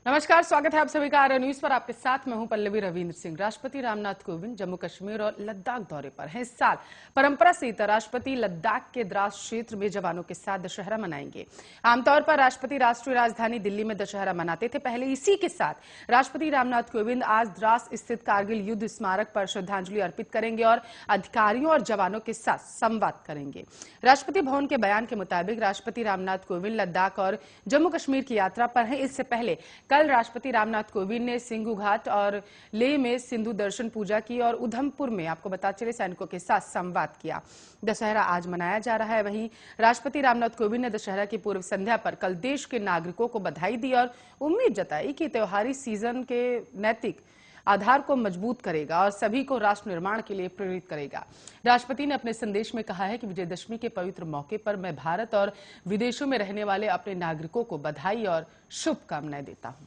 नमस्कार, स्वागत है आप सभी का आर्य न्यूज पर। आपके साथ मैं हूं पल्लवी रविंद्र सिंह। राष्ट्रपति रामनाथ कोविंद जम्मू कश्मीर और लद्दाख दौरे पर हैं। इस साल परंपरा से राष्ट्रपति लद्दाख के द्रास क्षेत्र में जवानों के साथ दशहरा मनाएंगे। आमतौर पर राष्ट्रपति राष्ट्रीय राजधानी दिल्ली में दशहरा मनाते थे। पहले इसी के साथ राष्ट्रपति रामनाथ कोविंद आज द्रास स्थित कारगिल युद्ध स्मारक पर श्रद्धांजलि अर्पित करेंगे और अधिकारियों और जवानों के साथ संवाद करेंगे। राष्ट्रपति भवन के बयान के मुताबिक राष्ट्रपति रामनाथ कोविंद लद्दाख और जम्मू कश्मीर की यात्रा पर हैं। इससे पहले कल राष्ट्रपति रामनाथ कोविंद ने सिंघू घाट और लेह में सिंधु दर्शन पूजा की और उधमपुर में आपको बता चले सैनिकों के साथ संवाद किया। दशहरा आज मनाया जा रहा है। वहीं राष्ट्रपति रामनाथ कोविंद ने दशहरा की पूर्व संध्या पर कल देश के नागरिकों को बधाई दी और उम्मीद जताई कि त्योहारी सीजन के नैतिक आधार को मजबूत करेगा और सभी को राष्ट्र निर्माण के लिए प्रेरित करेगा। राष्ट्रपति ने अपने संदेश में कहा है कि विजयदशमी के पवित्र मौके पर मैं भारत और विदेशों में रहने वाले अपने नागरिकों को बधाई और शुभकामनाएं देता हूं।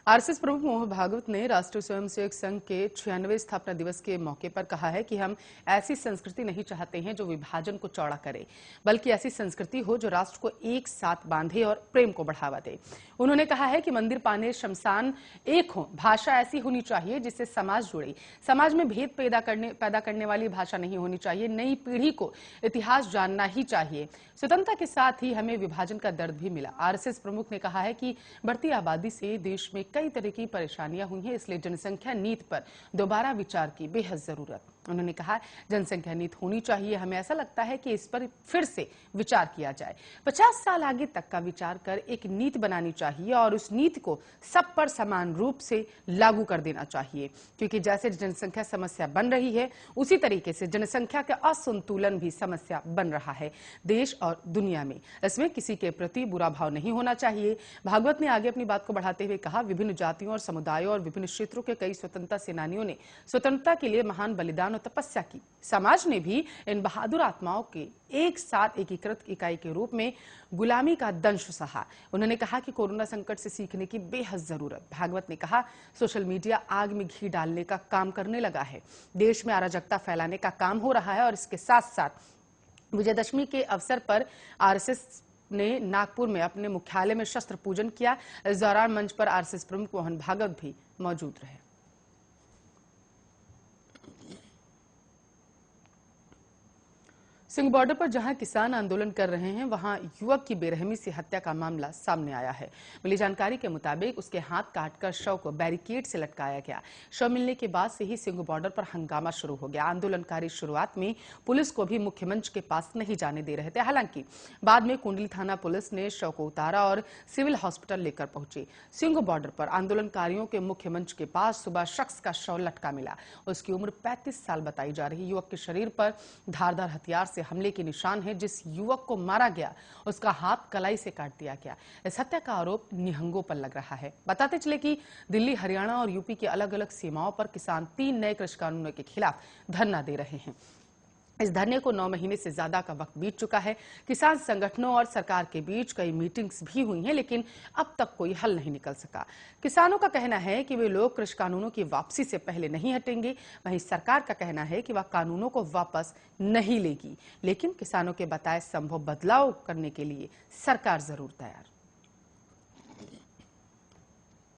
आरएसएस प्रमुख मोहन भागवत ने राष्ट्रीय स्वयंसेवक संघ के 96वें स्थापना दिवस के मौके पर कहा है कि हम ऐसी संस्कृति नहीं चाहते हैं जो विभाजन को चौड़ा करे, बल्कि ऐसी संस्कृति हो जो राष्ट्र को एक साथ बांधे और प्रेम को बढ़ावा दे। उन्होंने कहा है कि मंदिर पाने शमशान एक हो, भाषा ऐसी होनी चाहिए जिससे समाज जुड़े। समाज में भेद पैदा करने वाली भाषा नहीं होनी चाहिए। नई पीढ़ी को इतिहास जानना ही चाहिए। स्वतंत्रता के साथ ही हमें विभाजन का दर्द भी मिला। आरएसएस प्रमुख ने कहा है कि बढ़ती आबादी से देश में कई तरह की परेशानियां हुई हैं, इसलिए जनसंख्या नीति पर दोबारा विचार की बेहद जरूरत। उन्होंने कहा जनसंख्या नीति होनी चाहिए। हमें ऐसा लगता है कि इस पर फिर से विचार किया जाए। 50 साल आगे तक का विचार कर एक नीति बनानी चाहिए और उस नीति को सब पर समान रूप से लागू कर देना चाहिए, क्योंकि जैसे जनसंख्या समस्या बन रही है उसी तरीके से जनसंख्या का असंतुलन भी समस्या बन रहा है देश और दुनिया में। इसमें किसी के प्रति बुरा भाव नहीं होना चाहिए। भागवत ने आगे अपनी बात को बढ़ाते हुए कहा, विभिन्न जातियों और समुदायों और विभिन्न क्षेत्रों के कई स्वतंत्रता सेनानियों ने स्वतंत्रता के लिए महान बलिदान और तपस्या की। समाज ने भी इन बहादुर आत्माओं के एक साथ एकीकृत इकाई के रूप में गुलामी का दंश सहा। उन्होंने कहा कि कोरोना संकट से सीखने की बेहद जरूरत। भागवत ने कहा, सोशल मीडिया आग में घी डालने का काम करने लगा है। देश में अराजकता फैलाने का काम हो रहा है और इसके साथ साथ विजयदशमी के अवसर पर आरएसएस ने नागपुर में अपने मुख्यालय में शस्त्र पूजन किया। इस दौरान मंच पर आरएसएस प्रमुख मोहन भागवत भी मौजूद रहे। सिंघ बॉर्डर पर जहां किसान आंदोलन कर रहे हैं, वहां युवक की बेरहमी से हत्या का मामला सामने आया है। मिली जानकारी के मुताबिक उसके हाथ काटकर शव को बैरिकेड से लटकाया गया। शव मिलने के बाद से ही सिंघ बॉर्डर पर हंगामा शुरू हो गया। आंदोलनकारी शुरुआत में पुलिस को भी मुख्य मंच के पास नहीं जाने दे रहे थे। हालांकि बाद में कुंडली थाना पुलिस ने शव को उतारा और सिविल हॉस्पिटल लेकर पहुंची। सिंघ बॉर्डर पर आंदोलनकारियों के मुख्य मंच के पास सुबह शख्स का शव लटका मिला। उसकी उम्र 35 साल बताई जा रही। युवक के शरीर पर धारदार हथियार से हमले के निशान है। जिस युवक को मारा गया उसका हाथ कलाई से काट दिया गया। इस हत्या का आरोप निहंगों पर लग रहा है। बताते चले कि दिल्ली, हरियाणा और यूपी की अलग अलग सीमाओं पर किसान 3 नए कृषि कानूनों के खिलाफ धरना दे रहे हैं। इस धरने को 9 महीने से ज्यादा का वक्त बीत चुका है। किसान संगठनों और सरकार के बीच कई मीटिंग्स भी हुई हैं, लेकिन अब तक कोई हल नहीं निकल सका। किसानों का कहना है कि वे लोग कृषि कानूनों की वापसी से पहले नहीं हटेंगे। वहीं सरकार का कहना है कि वह कानूनों को वापस नहीं लेगी, लेकिन किसानों के बताए संभव बदलाव करने के लिए सरकार जरूर तैयार।